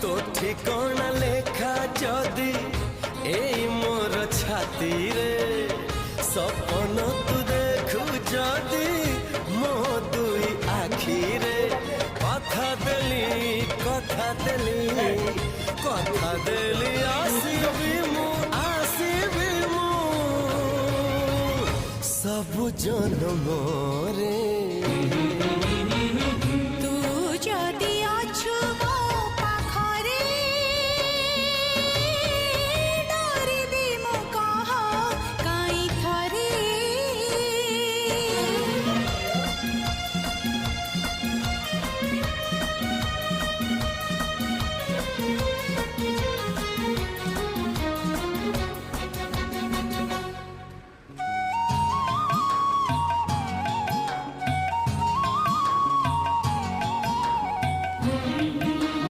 तो ठिकाना लेखा जदि एई मोर छाती रे सपन तू देखु जदि मो दुई आखी रे कथा देली आसीबी मु सब जन्म रे।